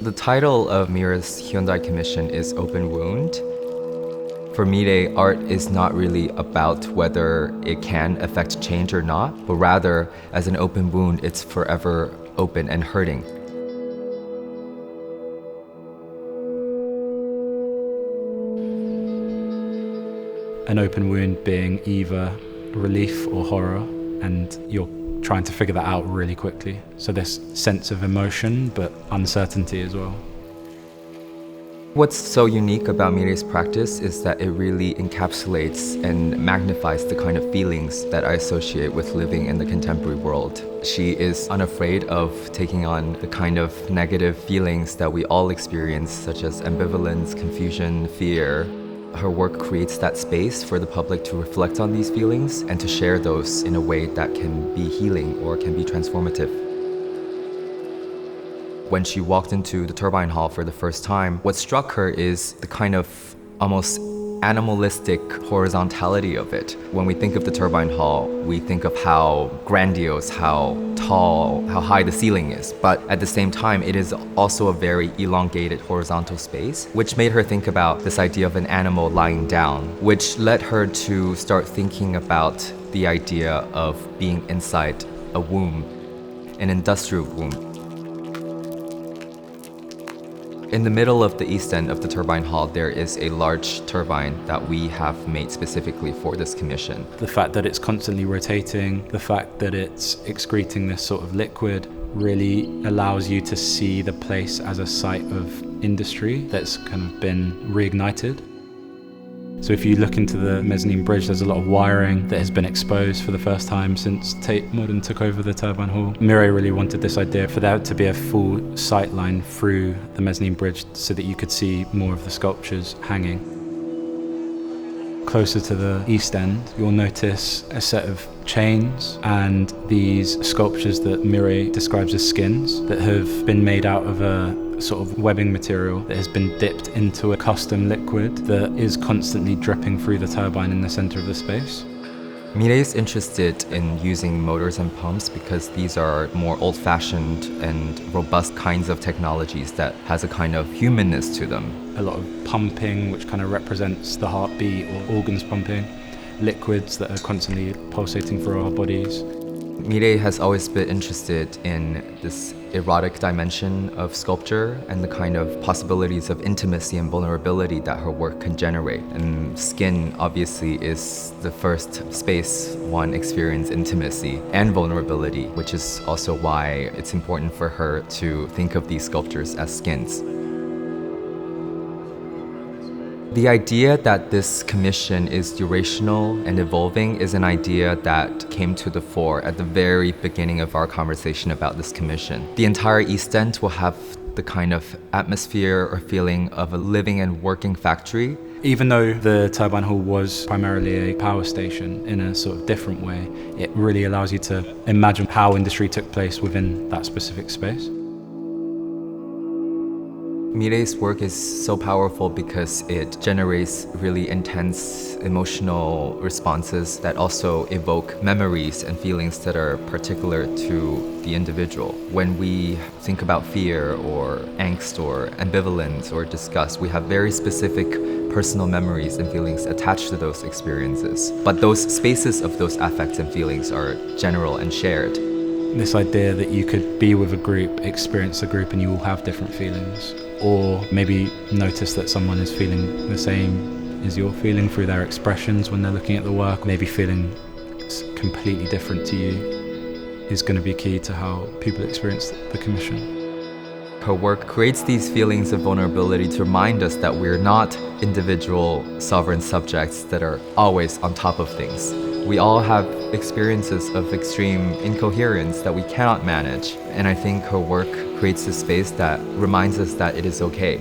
The title of Mire's Hyundai Commission is Open Wound. For Mire, art is not really about whether it can affect change or not, but rather, as an open wound, it's forever open and hurting. An open wound being either relief or horror, and you're trying to figure that out really quickly. So this sense of emotion, but uncertainty as well. What's so unique about Mire's practice is that it really encapsulates and magnifies the kind of feelings that I associate with living in the contemporary world. She is unafraid of taking on the kind of negative feelings that we all experience, such as ambivalence, confusion, fear. Her work creates that space for the public to reflect on these feelings and to share those in a way that can be healing or can be transformative. When she walked into the Turbine Hall for the first time, what struck her is the kind of almost animalistic horizontality of it. When we think of the Turbine Hall, we think of how grandiose, how tall, how high the ceiling is. But at the same time, it is also a very elongated horizontal space, which made her think about this idea of an animal lying down, which led her to start thinking about the idea of being inside a womb, an industrial womb. In the middle of the east end of the Turbine Hall, there is a large turbine that we have made specifically for this commission. The fact that it's constantly rotating, the fact that it's excreting this sort of liquid really allows you to see the place as a site of industry that's kind of been reignited. So if you look into the mezzanine bridge, there's a lot of wiring that has been exposed for the first time since Tate Modern took over the Turbine Hall. Mire really wanted this idea for there to be a full sight line through the mezzanine bridge so that you could see more of the sculptures hanging. Closer to the east end, you'll notice a set of chains and these sculptures that Mire describes as skins that have been made out of a sort of webbing material that has been dipped into a custom liquid that is constantly dripping through the turbine in the center of the space. Mire is interested in using motors and pumps because these are more old-fashioned and robust kinds of technologies that has a kind of humanness to them. A lot of pumping, which kind of represents the heartbeat or organs pumping, liquids that are constantly pulsating through our bodies. Mire has always been interested in this erotic dimension of sculpture and the kind of possibilities of intimacy and vulnerability that her work can generate. And skin obviously is the first space one experiences intimacy and vulnerability, which is also why it's important for her to think of these sculptures as skins. The idea that this commission is durational and evolving is an idea that came to the fore at the very beginning of our conversation about this commission. The entire East End will have the kind of atmosphere or feeling of a living and working factory. Even though the Turbine Hall was primarily a power station in a sort of different way, it really allows you to imagine how industry took place within that specific space. Mire's work is so powerful because it generates really intense emotional responses that also evoke memories and feelings that are particular to the individual. When we think about fear or angst or ambivalence or disgust, we have very specific personal memories and feelings attached to those experiences. But those spaces of those affects and feelings are general and shared. This idea that you could be with a group, experience a group, and you all have different feelings. Or maybe notice that someone is feeling the same as you're feeling through their expressions when they're looking at the work, maybe feeling completely different to you, is going to be key to how people experience the commission. Her work creates these feelings of vulnerability to remind us that we're not individual sovereign subjects that are always on top of things. We all have experiences of extreme incoherence that we cannot manage, and I think her work creates a space that reminds us that it is okay.